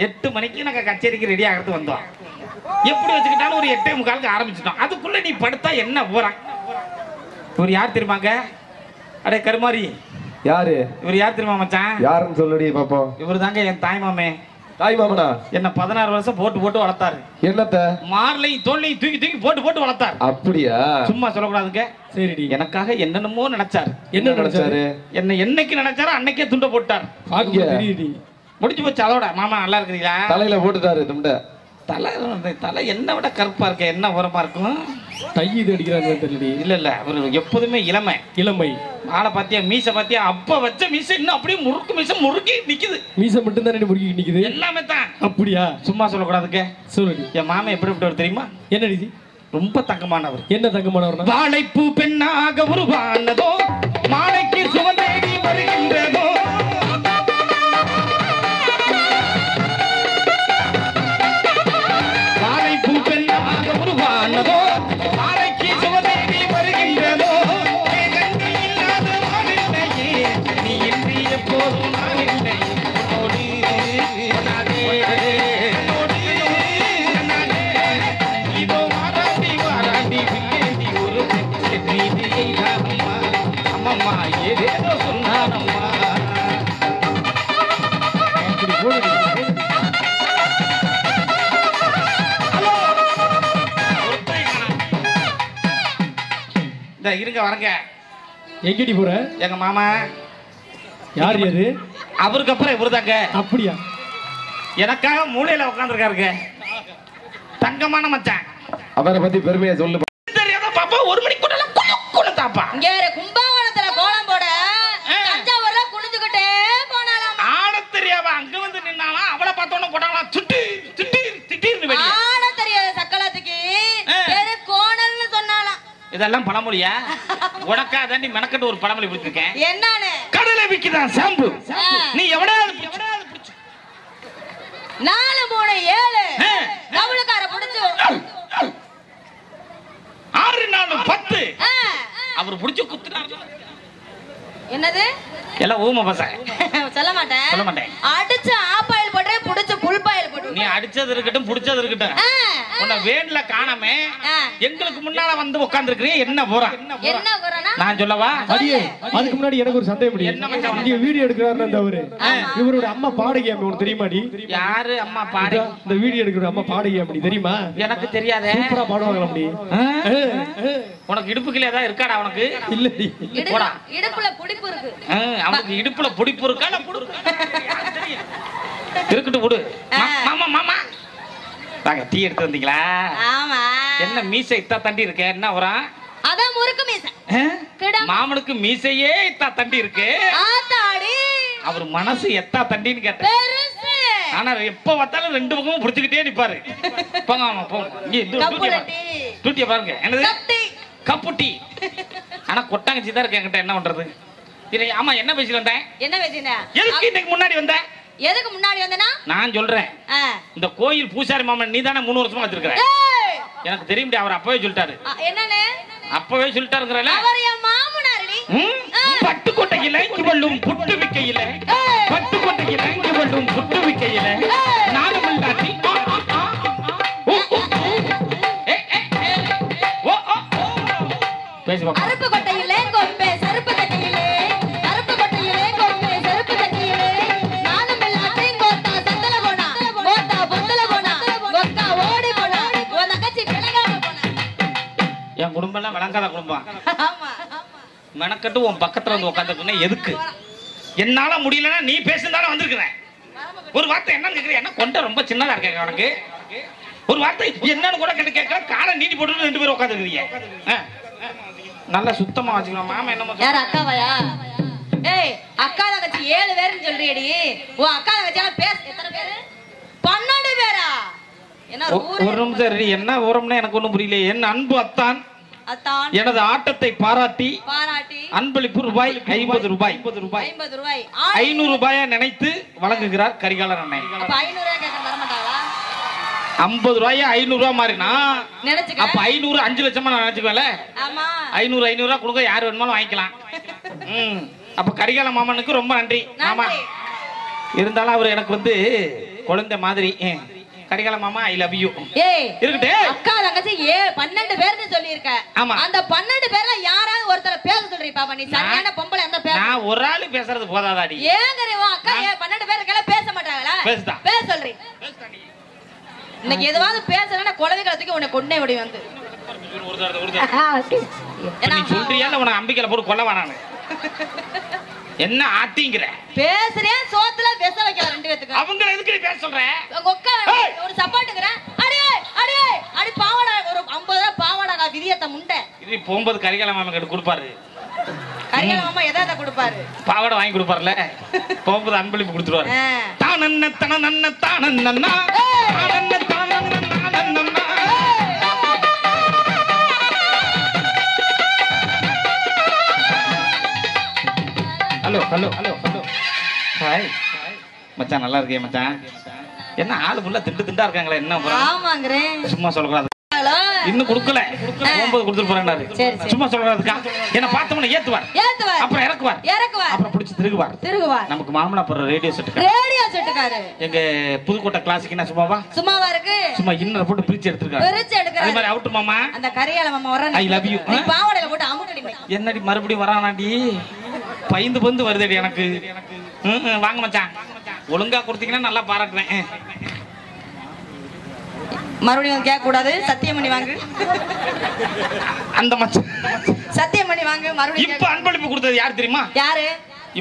8 மணிக்கு நாங்க கச்சேரிக்கு ரெடி ஆகிறது வந்தோம். எப்படி வச்சுக்கிட்டாலும் ஒரு 8:45 ஆரம்பிச்சிட்டோம். அதுக்குள்ள நீ படுத்தா என்ன போறான்? இவர் யார் தெரியுமாங்க? அடே கருமாரி, யாரு இவர் யார் தெரியுமா மச்சான்? யாருன்னு சொல்லுடி பாப்போம். இவர் தாங்க என் தாய் மாமே. தாய் மாமனா? என்ன 16 வருஷம் போட்டு வளர்த்தாரு. என்னத்த? மார்லையும் தோல்லையும் தூக்கி போட்டு வளர்த்தாரு. அப்படியா? சும்மா சொல்லக்கூடாதுங்க. சரிடி. எனக்காக என்னென்னமோ நினைச்சாரு. என்ன நினைச்சாரு? என்ன என்னைக்கு நினைச்சாரோ அன்னைக்கே துண்ட போட்டார். முடிச்சு போச்சு. அதோட மாமா நல்லா இருக்கிறீங்களா? தலையில போட்டுட்டாரு துண்ட. தலை என்ன விட கருப்பா இருக்க, என்ன உரமா இருக்கும்? டை இது அடிக்கிறாங்க தெரியல. இல்ல அவரு எப்போதுமே இளமை. ஆளை பாத்தியா, மீசை பாத்தியா? அப்ப வச்ச மீசை இன்னும் அப்படியே முறுக்கி நிக்குது. மீசை மட்டும் தான் முறுக்கி நிக்குது. எல்லாமே தான். அப்படியா? சும்மா சொல்லக்கூடாதுங்க. சொல்லுடி. என் மாமா எப்படி தெரியுமா? என்ன நிதி? ரொம்ப தங்கமானவர். என்ன தங்கமானவர்? வாழைப்பூ பெண்ணாக உருவானதோ, மாலைக்கு சுவந்தேடி வருகின்றதோ. இருங்க வரங்க. எங்கடி போற? எங்க மாமா. யார் அது? அவருக்கு அப்புறம் இவருதாங்க. அப்படியா? எனக்காக மூலையில உட்கார்ந்துருக்காருங்க. தங்கமான மச்சான். அவரை பத்தி பெருமையா சொல்லு. தெரியாத பாப்பா 1 மணிக்கு கூட தாப்பா. இங்க கும்பகோணத்துல கோலம் போட தஞ்சாவூர்ல குனிஞ்சுக்கிட்டே போனாலாம். ஆட தெரியாம அங்க வந்து நின்னாலாம். அவளை பார்த்தோன்னு போட்டாங்களா திடீர்னு வெளியே. ஆட தெரியாத சக்கலாத்துக்கு பேரு கோணல்னு சொன்னாலாம். இதெல்லாம் பழமொழியா? உனக்கா தாண்டி மெனக்கட்டு ஒரு பழமொழி பிடிச்சிருக்கேன். என்னன்னு? கடலை விக்குதான் ஷாம்பு. நீ எவனாவது பிடிச்சு 4 3 7 கவுளக்கார பிடிச்சு 6 4 10 அவர் பிடிச்சு குத்துறாரு. என்னது? எல்லாம் ஊம பசங்க. சொல்ல மாட்டேன். அடிச்ச ஆப்பாயில் போடுறே, புடிச்ச புல் பாயில் போடு. நீ அடிச்சது இருக்கட்டும், புடிச்சது இருக்கட்டும். உன்னை வேன்ல காணாமே எங்களுக்கு முன்னால வந்து உட்கார்ந்திருக்கீங்க. என்ன போறா? நான் சொல்லவா? அடியே, அதுக்கு முன்னாடி எனக்கு ஒரு சந்தேகம். நீங்க வீடியோ எடுக்கறாருன்னு அந்த அவரு, இவரோட அம்மா பாடகி அப்படி தெரியுமாடி? யாரு அம்மா பாடகி? இந்த வீடியோ எடுக்கிற அம்மா பாடகி அப்படி தெரியுமா? எனக்கு தெரியாதே. சூப்பரா பாடுவாங்க அப்படி. உனக்கு இடுப்புக்குள்ள ஏதாவது இருக்காடா? உனக்கு இல்லடி. போடா. இடுப்புல புடிப்பு இருக்கு. அவனுக்கு இடுப்புல புடிப்பு இருக்கா? இருக்கட்டும் விடு. மாமா வாங்க, டீ எடுத்து வந்தீங்களா? ஆமா. என்ன மீசை இத்தா தண்டி இருக்க? என்ன வரும்? அதான் முறுக்கு மீசை. மாமனுக்கு மீசையே இத்தா தண்டி இருக்கு. ஆத்தாடி, அவர் மனசு எத்தா தண்டின்னு கேட்டேன். ஆனா எப்ப பார்த்தாலும் 2 பக்கமும் புடிச்சுக்கிட்டே நிப்பாரு. போங்க ஆமா போங்க. டூட்டிய பாருங்க. என்னது? Cup tea. ஆனா கொட்டாங்கச்சி தான் இருக்கு என்கிட்ட. என்ன பண்றது? ஆமா, என்ன பேசிட்டு வந்தேன்? என்ன பேசினா? எதுக்கு இன்னைக்கு முன்னாடி வந்தேன்? எதுக்கு முன்னாடி வந்தனா? நான் சொல்றேன். இந்த கோயில் பூசாரி மாமன் நீ தானே 3 வருஷமா வச்சிருக்கற. எனக்கு தெரியும். அவர் அப்பவே சொல்லிட்டாரு. என்னன்னு? அப்பவே சொல்லிட்டாருங்கறல. அவர் என் மாமனாரடி. பட்டுக்கோட்டையில இவளும் புட்டு விக்கையில, பட்டுக்கோட்டையில இவளும் புட்டு விக்கையில நானும் இல்லாட்டி பேசி பாப்போம். அருப்பு கொட்டையில கொம்பே சருப்பு தட்டியிலே, அருப்பு கொட்டையிலே கொம்பே சருப்பு தட்டியிலே நானும் இல்லாட்டி கோத்தா சத்தல போனா, கோத்தா பொத்தல போனா, கோத்தா ஓடி போனா, உன் தங்கச்சி விளங்காம போனா. என் குடும்பம் எல்லாம் விளங்காத குடும்பம். ஆமா. மெனக்கட்டு உன் பக்கத்துல வந்து உட்கார்ந்துக்குனே எதுக்கு? என்னால முடியலன்னா நீ பேசுதானே வந்திருக்கிறேன். ஒரு வார்த்தை என்னன்னு கேக்குறீங்க? என்ன கொண்ட ரொம்ப சின்னதா இருக்கேங்க உனக்கு? ஒரு வார்த்தை என்னன்னு கூட கேட்க காலை நீட்டி போட்டு 2 பேரும் உட்காந்துருக்கீங்க. நல்லா சுத்தமா வச்சுக்கணும். மாமா என்ன யார் அக்காவையா? ஏய் அக்கா தங்கச்சி 7 பேருன்னு சொல்றியடி. உன் அக்கா தங்கச்சி பேச எத்தனை பேரு? 12 பேரா? என்ன ஒரு நிமிஷம் என்ன ஊரம்னா எனக்கு ஒண்ணும் புரியல. என் அன்பு அத்தான் எனது ஆட்டத்தை பாராட்டி அன்பளிப்பு ரூபாய் 50 ரூபாய் 500 ரூபாயை நினைத்து வழங்குகிறார் கரிகாலன் அண்ணன். 50 ரூபாய 500 ரூபாய் மாறினா அப்ப 500 5 லட்சமா நான் நினைச்சுக்கல. 500 ரூபாய் கொடுங்க, யார் வேணுமாலும் வாங்கிக்கலாம். அப்ப கரிகால மாமனுக்கு ரொம்ப நன்றி. மாமா இருந்தாலும் அவர் எனக்கு வந்து குழந்தை மாதிரி. கரிகால மாமா ஐ லவ் யூ. இருக்கட்டே. அக்கா தங்கச்சி 12 பேர்னு சொல்லிருக்க. அந்த 12 பேர்ல யாராவது ஒருத்தர் பேச சொல்றீ பாப்பா. நீ சரியான பொம்பளை அந்த பேச. நான் ஒரு ஆளு பேசுறது போதாதாடி? ஏங்கறே உன் அக்கா 12 பேர்ல பேச மாட்டாங்களா? பேசுடா. பேச சொல்றீ. இன்னைக்கு எதுவாவது பேசலனா குலவிகளத்துக்கு உன்னை கொன்னே ஓடி வந்து. நீ சொல்றியா இல்ல உன அம்பிக்கல போட்டு கொல்ல வானானே? என்ன ஆட்டிங்கற? பேசுறேன் சோத்துல பேச வைக்கல 2 பேத்துக்கு. அவங்க எதுக்கு நீ பேச சொல்ற? கொக்க ஒரு சப்பாட்டுங்கற. அடி பாவாடா ஒரு 50 ரூபாய் பாவாடா விதியத்த முண்டை. இது போம்போது கரிகால மாமா கிட்ட கொடுப்பாரு. கரிகால மாமா எதாத கொடுப்பாரு? பாவாடை வாங்கி கொடுப்பார்ல. போம்போது அன்பளிப்பு கொடுத்துருவாரு. தானன்ன தனனன்ன தானன்னன்னா தானன்ன தானன்னன்னா. Hello hello hello hello hi மச்சான், நல்லா இருக்கே மச்சான். என்ன ஆளு ஃபுல்லா திண்டா இருக்காங்களே என்ன? ஆமாங்கறேன். சும்மா சொல்லக்கூடாது. இன்னும் கொடுக்கல, போகும்போது கொடுத்துட்டு போறேன்னாரு. சும்மா சொல்றதுக்கா? என்ன பார்த்தவன ஏத்துவார், அப்புறம் இறக்குவார், அப்புறம் பிடிச்சி திருகுவார். நமக்கு மாமனா போற ரேடியோ செட்டுக்காரு எங்க புதுக்கோட்டை கிளாசிக். என்ன சும்மாவா இருக்கு? சும்மா இன்னர போட்டு பிரிச்சு எடுத்துருக்காரு. அதே மாதிரி அவுட் மாமா. அந்த கரியால மாமா வரானே ஐ லவ் யூ. நீ பாவாடையில போட்டு அமுக்கடி. என்னடி மறுபடியும் வரானாடி? பயந்து பந்து வருதடி எனக்கு. வாங்க மச்சான், ஒழுங்கா கொடுத்தீங்கன்னா நல்லா பாராட்டுவேன். மறுபடியும் கேட்க கூடாது. சத்தியம் பண்ணி வாங்கு. அந்த மச்சான் சத்தியம் பண்ணி வாங்கு. மறுபடியும் இப்ப அன்பளிப்பு கொடுத்தது யார் தெரியுமா? யாரு?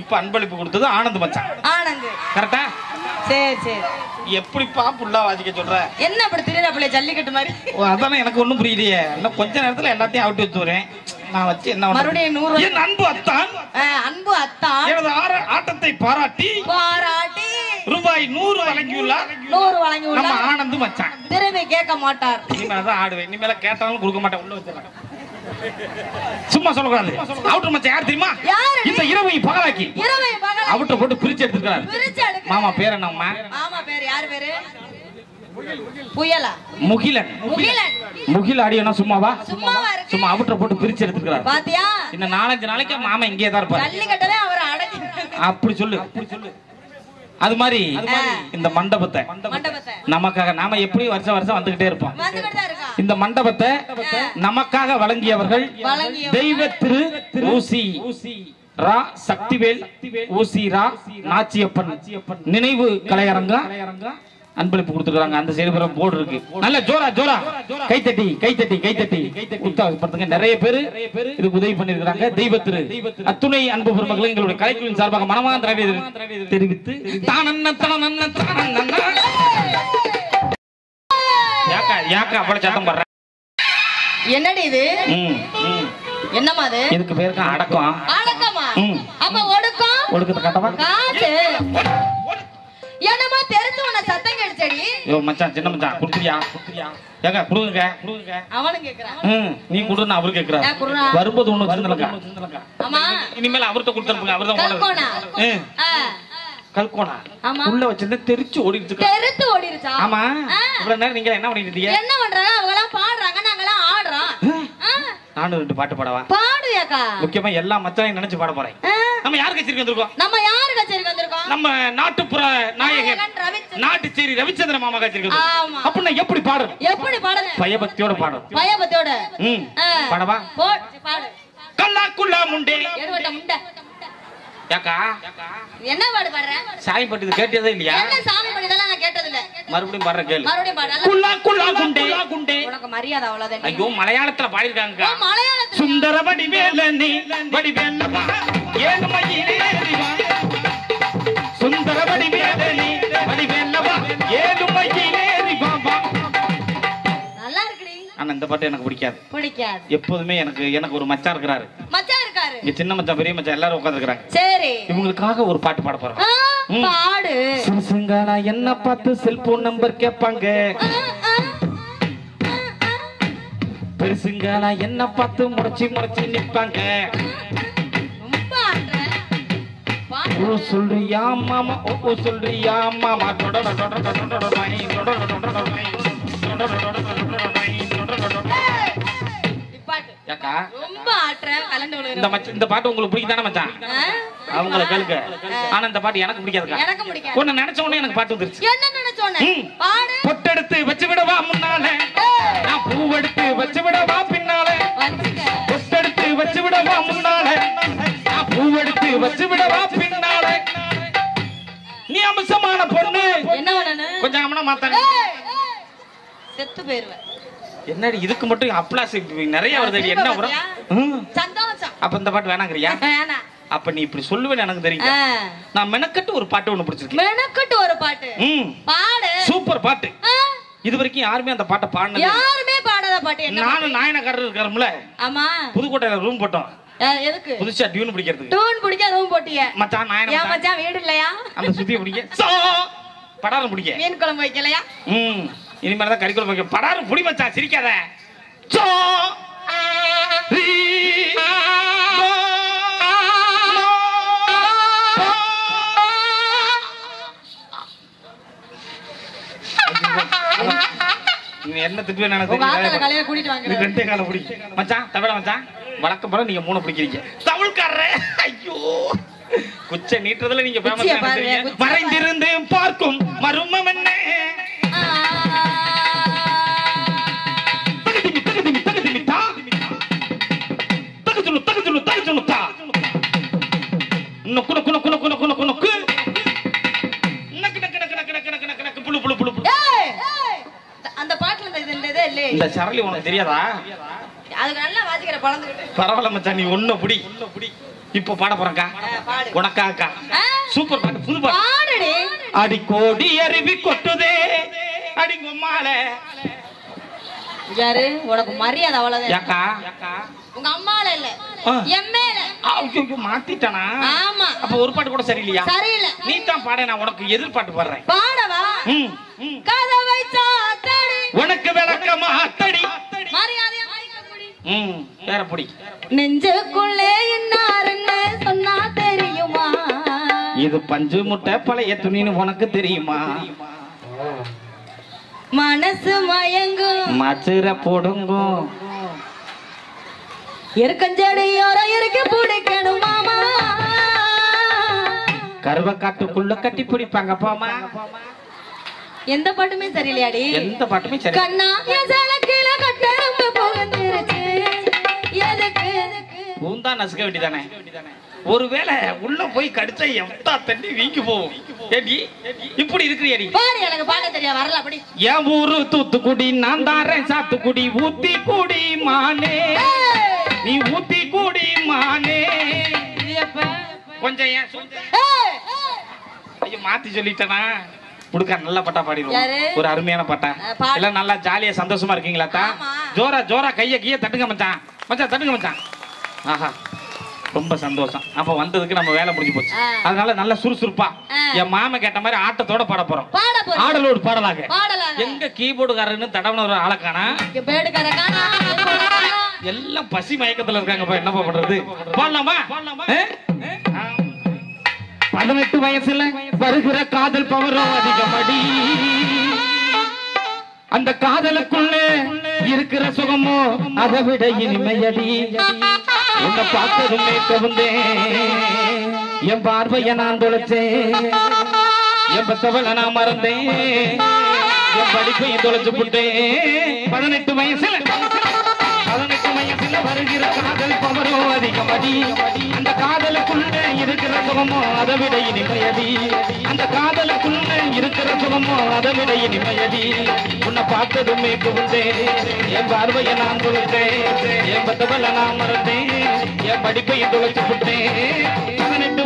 இப்ப அன்பளிப்பு கொடுத்தது ஆனந்த் மச்சான். ஆனந்த் கரெக்டா? சரி சரி. எப்படிப்பா புள்ளா வாசிக்க சொல்ற? என்ன அப்படி திருடா பிள்ளை ஜல்லிக்கட்டு மாதிரி? அதானே எனக்கு ஒண்ணும் புரியலையே. இன்னும் கொஞ்ச நேரத்துல எல்லாத்தையும் அவுட் வச்சு வரேன். நான் வச்சு என்ன மறுபடியும் 100. என் அன்பு அத்தான் எனது ஆட்டத்தை பாராட்டி ரூபாய் 100 வழங்கியுள்ளார். 100 வழங்கியுள்ளார் நம்ம ஆனந்த் மச்சான். திரும்பி கேட்க மாட்டார். இனிமேல தான் ஆடுவேன். இனிமேல கேட்டாலும் கொடுக்க மாட்டேன். உள்ள வச்சிடலாம். சும்மா சொல்லக்கூடாது. அவுட்டர் மச்சான் யார் தெரியுமா? இந்த இரவை பகலாக்கி அவுட்டர் போட்டு பிரிச்சு எடுத்துக்கிறார். மாமா பேர் என்னம்மா? மாமா பேர் யார் பேரு? புயலா முகிலன். முகில் ஆடியனா சும்மாவா? சும்மா அவுட்டர் போட்டு பிரிச்சு எடுத்துக்கிறார். பாத்தியா? இன்னும் 4-5 நாளைக்கு மாமா இங்கே தான் இருப்பார். ஜல்லிக்கட்டவே அவர் அடக்கி. அப்படி சொல்லு. அது மாதிரி இந்த மண்டபத்தை நமக்காக நாம எப்படி வருஷம் வருஷம் வந்துகிட்டே இருப்போம். இந்த மண்டபத்தை நமக்காக வழங்கியவர்கள் தெய்வ திரு ஊசி ரா சக்திவேல் ஊசி ரா நாச்சியப்பன் நினைவு கலையரங்கம் அன்பளிப்பு கொடுத்துருக்காங்க. அந்த செயல்புறம் போர்டு இருக்கு. நல்ல ஜோரா ஜோரா கைத்தட்டி உற்சாகப்படுத்துங்க. நிறைய பேரு இதுக்கு உதவி பண்ணிருக்காங்க. தெய்வ திரு அத்துணை அன்பு பெருமக்களை எங்களுடைய கலைக்குழுவின் சார்பாக மனமார்ந்த தெரிவித்து யாக்கா அப்படி சத்தம் போடுற என்னடி இது? என்னமா அது? இதுக்கு பேருக்கு அடக்கம். அடக்கமா? அப்ப ஒடுக்கம். ஒடுக்கத்தை காட்டவா? காட்டு. என்னமா தெரிஞ்சு உன்னை சத்தம் கேடுச்சடி? யோ மச்சான், சின்ன மச்சான் குடுறியா? ஏங்க குடுங்க. அவனும் கேக்குறான். நீ குடுனா அவரு கேக்குறாரு. வரும்போது ஒண்ணு வச்சிருந்தலங்க. ஆமா. இனிமேல் அவர்ட்ட கொடுத்துருங்க. அவர்தான் கல்கோனா. கல்கோனா. உள்ள வச்சிருந்தா தெரிச்சு ஓடிடுச்சு. தெரிச்சு ஓடிடுச்சா? ஆமா. இவ்வளவு நேரம் நீங்க என்ன பண்ணிட்டு இருக்கீங்க? என்ன பண்றாங்க? அவங்க எல்லாம் பாடுறாங்க, நாங்க எல்லாம் ஆடுறோம். நானும் 2 பாட்டு பாடவா? பாடுயாக்கா. முக்கியமா எல்லா மச்சானையும் நினைச்சு பாட போறேன். நம்ம யார் கச்சேரிக்கு வந்திருக்கோம்? நம்ம யார் கச்சேரிக்கு வந்திருக்கோம்? நம்ம நாட்டுப்புற நாயகன் நாட்டுச்சேரி ரவிச்சந்திரன் மாமா கச்சேரிக்கு வந்திருக்கோம். அப்படினா எப்படி பாடுறது? எப்படி பாடுறது? பயபக்தியோட பாடுறது. பயபக்தியோட. பாடவா? பாடு. கல்லாக்குள்ள முண்டே. எருவட்ட முண்டை. யாக்கா என்ன பாடு பாடுற? சாமி பாட்டு கேட்டதே இல்லையா? என்ன சாமி பாட்டுதெல்லாம் நான் கேட்டது இல்ல. மறுபடியும் பாடுற கேளு. மறுபடியும் பாடு. குல்லாக்குள்ள முண்டே. உனக்கு மரியாதை அவ்வளவுதான். ஐயோ மலையாளத்துல பாடி இருக்காங்க. மலையாளத்துல சுந்தர வடிவேலனே வடிவேலவா ஏழுமயிலே ஏறிவா. சுந்தர வடிவேலனே வடிவேலவா ஏழுமயிலே ஏறிவா. இந்த பாட்டு எனக்கு பிடிக்காது. எப்போதுமே எனக்கு ஒரு மச்சான் இருக்காரு. இங்க சின்ன மச்சான் பெரிய மச்சான் எல்லாரும் உட்கார்ந்துருக்காங்க. சரி, இவங்களுக்காக ஒரு பாட்டு பாட போறோம். பாடு. சிறுசுங்களா என்ன பார்த்து செல்போன் நம்பர் கேட்பாங்க. பெருசுங்களா என்ன பார்த்து முறைச்சி நிப்பாங்க. ஓ சொல்றியா மாமா, ஓ சொல்றியா மாமா. இந்த பாட்டு உங்களுக்கு பிடிக்குதானே மச்சான்? அவங்கள கேளுங்க. ஆனா இந்த பாட்டு எனக்கு பிடிக்காதுக்கா. ஒன்னு நினைச்ச உடனே எனக்கு பாட்டு வந்துருச்சு. என்ன நினைச்ச உடனே? பொட்டெடுத்து வச்சு விடவா முன்னாலே, நான் பூவெடுத்து வச்சு விடவா பின்னாலே. பொட்டெடுத்து வச்சு விடவா முன்னாலே, நான் பூவெடுத்து வச்சு விடவா பின்னாலே. நீ அம்சமான பொண்ணு. என்ன பண்ணனு? கொஞ்சம் அம்மனா மாத்தானே. செத்து போயிருவேன். என்னடி இதுக்கு மட்டும் அப்ளாஸ் நிறைய வருது. என்ன வரும்? சந்தோஷம். அப்ப இந்த பாட்டு வேணாங்கறியா? வேணாம். அப்ப நீ இப்படி சொல்லுவேன்னு எனக்கு தெரியும். நான் மெனக்கட்டு ஒரு பாட்டு ஒன்னு பிடிச்சிருக்கேன். மெனக்கட்டு ஒரு பாட்டு. பாடு. சூப்பர் பாட்டு. இது வரைக்கும் யாருமே அந்த பாட்டை பாடல. யாருமே பாடாத பாட்டு. நானும் நாயனக்காரர் இருக்காரும்ல. ஆமா. புதுக்கோட்டையில ரூம் போட்டோம். எதுக்கு? புதுசா டியூன் பிடிக்கிறதுக்கு. டியூன் பிடிக்க ரூம் போட்டியே. மச்சான் நாயன. ஏன் மச்சான் வீடு இல்லையா? அந்த சுத்திய பிடிக்க. படாரம் பிடிக்க. மீன் குழம்பு வைக்கலையா? இனிமேல் தான் கறிக்குழம்பு வைக்க. படாரம் புடி மச்சான், சிரிக்காத. சோ ரீ என்ன திட்டுவேன் எனக்கு ரெண்டே கால பிடி மச்சான். தமிழ மச்சான் வழக்கம் போல நீங்க 3 பிடிக்கிறீங்க. தமிழ்காரரே ஐயோ குச்ச நீட்டுறதுல நீங்க மறைந்திருந்து பார்க்கும் மர்மம் என்ன. அந்த பாட்டுல இந்த சரளி உனக்கு தெரியாதா? அதுக்கு நல்லா வாசிக்கிற பழந்துக்கிட்டு. பரவாயில்ல மச்சான், நீ ஒண்ணு புடி. இப்போ பாட போறேன்க்கா உனக்காக்கா. சூப்பர் பாட்டு, புது பாட்டு. அடி கோடி அருவி கொட்டுதே அடி உம்மால. யாரு உனக்கு மரியாதை அவ்வளவுதான். யாக்கா உங்க அம்மால இல்ல எம்மேல. ஐயோ மாத்திட்டானா? ஆமா. அப்ப ஒரு பாட்டு கூட சரியில்லையா? சரியில்லை. நீ தான் பாட, நான் உனக்கு எதிர் பாட்டு பாடுறேன். பாடவா? கதவை சாத்தடி உனக்கு விளக்கமா அத்தடி மரியாதையா மைக்க புடி. வேற புடி. நெஞ்சுக்குள்ளே இன்னாருன்னு சொன்னா தெரியுமா? இது பஞ்சு முட்டை பழைய துணின்னு உனக்கு தெரியுமா? மனசு மயங்கும் மச்சுர போடுங்கும் இருக்கஞ்சடியோர இருக்க பிடிக்கணும் மாமா. கருவ காட்டுக்குள்ள கட்டி பிடிப்பாங்க போமா. எந்த பாட்டுமே சரியில்லையாடி? எந்த பாட்டுமே சரி. கண்ணா எசலக்கில கட்டறம்பு போகந்திருச்சு எதுக்கு? பூந்தா நசுக்க வேண்டியதானே. ஒருவேளை உள்ள போய் கடிச்சா எவ்வளோ தண்ணி வீங்கி போகும். ஏடி இப்படி இருக்கிறியடி? பாரு எனக்கு பாட தெரியா, வரல அப்படி. என் ஊரு தூத்துக்குடி, நான் தாரேன் சாத்துக்குடி. ஊத்தி குடி மானே, நீ ஊத்தி குடி மானே. கொஞ்சம் ஏன் ஐயோ மாத்தி சொல்லிட்டேனா? புடுக்கா நல்ல பாட்டா பாடிடுவோம். ஒரு அருமையான பாட்டா. எல்லாம் நல்லா ஜாலியா சந்தோஷமா இருக்கீங்களா? ஜோரா ஜோரா கைய கைய தட்டுங்க மச்சான். மச்சான் தட்டுங்க மச்சான். ஆஹா ரொம்ப சந்தோஷம். அப்ப வந்ததுக்கு நம்ம வேலை முடிஞ்சு போச்சு. அதனால நல்ல சுறுசுறுப்பா என் மாம கேட்ட மாதிரி ஆட்டத்தோட பாட போறோம். ஆடலோடு பாடலாக. எங்க கீபோர்டுக்காரன்னு தடவன ஒரு ஆளக்கானா? எல்லாம் பசி மயக்கத்துல இருக்காங்க. என்ன பண்றது? பாடலாமா? 18 வயசுல வருகிற காதல் பவரோ அதிகமடி. அந்த காதலுக்குள்ள இருக்கிற சுகமோ அதை விட இனிமையடி. உன்னை பார்த்ததுமே கவுந்தேன், என் பார்வைய நான் தொலைச்சேன், என் பத்தவளை நான் மறந்தேன், என் படிப்பையும் தொலைச்சு புட்டேன். 18 வயசுல வருகிற காதல் பவரோ அதிகமடி. அந்த காதலுக்குள்ள இருக்கிற சுகமோ அதை விட இனிமையடி. அந்த காதலுக்குள்ள இருக்கிற சுகமோ அதை விட இனிமையடி. உன்னை பார்த்ததுமே புகுந்தேன், என் பார்வையை நான் தொலைத்தேன், என் பத்தவளை நான் மறந்தேன், என் படிப்பையும் தொலைச்சு புட்டேன். 18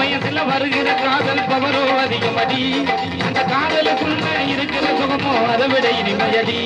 வயசுல வருகிற காதல் பவரோ அதிகமடி. அந்த காதலுக்குள்ள இருக்கிற சுகமோ அதை விட இனிமையடி.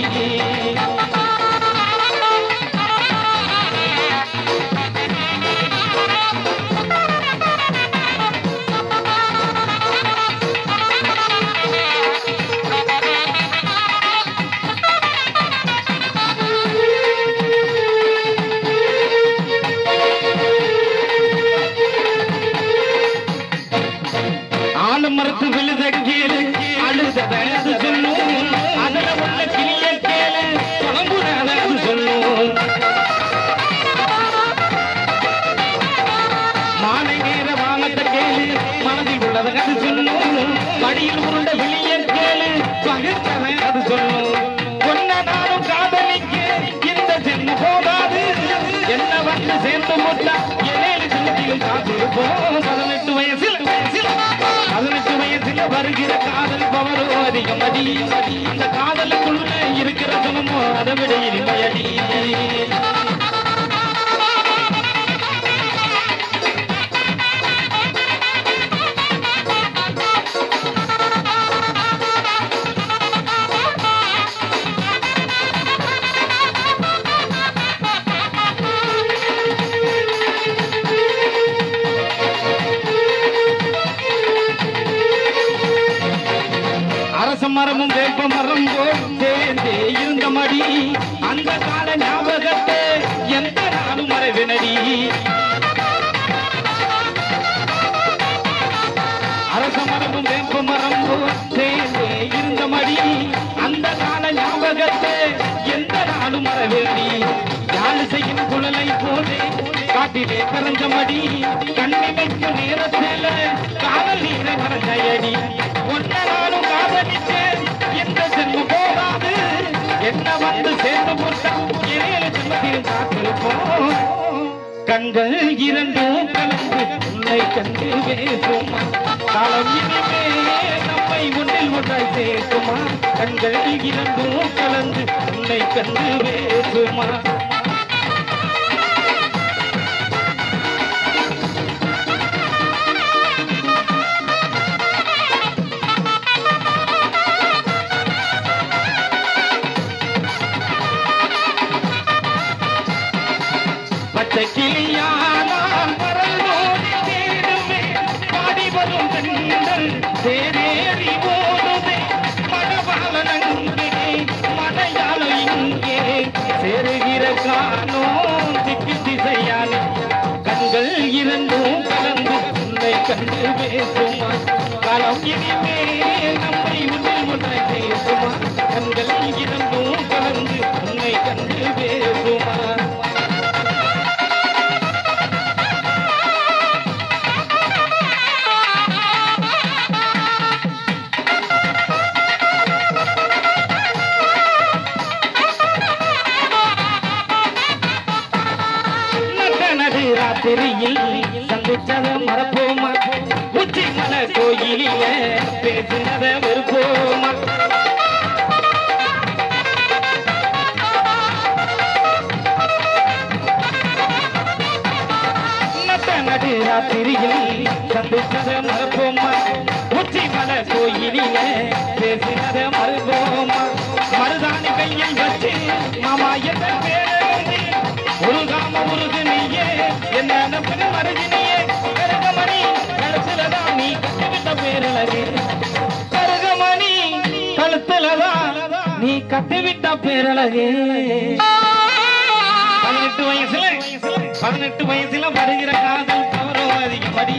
மரத்து விழுத கேளு அழுத வயது சொல்லும் அதுல உள்ள கிளிய கேளு புலம்புறது சொல்லும். மாலை நேர வானத்தை கேளு மனதில் உள்ளத அது சொல்லும். வழியில் உருண்ட விழிய கேளு பகிர்ந்தவன் அது சொல்லும். ஒன்ன நானும் காதலிக்க இந்த சென்ன போதாது என்ன வந்து சேர்ந்து போட்டா ஏழு செல்வத்திலும் காத்திருப்போம். 18 வயசில் வருகிற காதல் பவரோ அதிகம் அடி. அந்த காதலுக்குள்ள இருக்கிற சுகமோ அதை விட இனிமையடி. மரமும் வேப்ப மரம் போல் சேர்ந்தே இருந்த மடி அந்த கால ஞாபகத்தை எந்த நாளும் மறைவினடி. அரச மரமும் வேப்ப மரம் போல் சேர்ந்தே இருந்த மடி அந்த கால ஞாபகத்தை எந்த நாளும் மறைவினடி. யாழ் செய்யும் குழலை போலே காட்டிலே கரைஞ்ச மடி கண்ணிமைக்கு நேரத்தில் காதல் நீரை மறைஞ்சடி. ஒன்ன நாளும் காதலிச்சு எந்த செல்வம் போகாது என்ன வந்து சேர்ந்து போட்டா ஏழு செல்வத்தில் காத்திருப்போம். கண்கள் இரண்டும் கலந்து உன்னை கண்டு பேசுமா காலம் இனிமே நம்மை ஒன்றில் ஒன்றாய் சேர்க்குமா. கண்கள் இரண்டும் கலந்து உன்னை கண்டு பேசுமா. கிளியானால் மரலோடி தேடுவே பாடி வரும் பெண்கள் தேரேறி ஓடுவே மணவாளனங்கே மலையாள இங்கே சேருகிற காணோ திக்கு திசையானே. கண்கள் இரண்டும் கலந்து உன்னை கண்டு பேசுமா காலம் இனிமே நம்மை ஒன்றில் ஒன்றாய் பேசுமா. கண்கள் இரண்டும் கலந்து உன்னை கண்டு பேசுமா. ராத்திரியில் சந்திச்சத மறப்போமா உச்சி மலை கோயிலில பேசினத வெறுப்போமா. நடு ராத்திரியில் சந்திச்சத மறப்போமா உச்சி மலை கோயிலில பேசினத மறுப்போமா. மருதாணி கையில் வச்சு மாமா என்ன பேரு உருகாம உருகு நீயே என்ன மருகினியே கருகமணி கழுத்துலதான் நீ கட்டிவிட்ட பேரழகே. கருகமணி கழுத்துலதான் நீ கட்டிவிட்ட பேரழகே. 18 வயசுல வருகிற காதல் கவரோ அதிகப்படி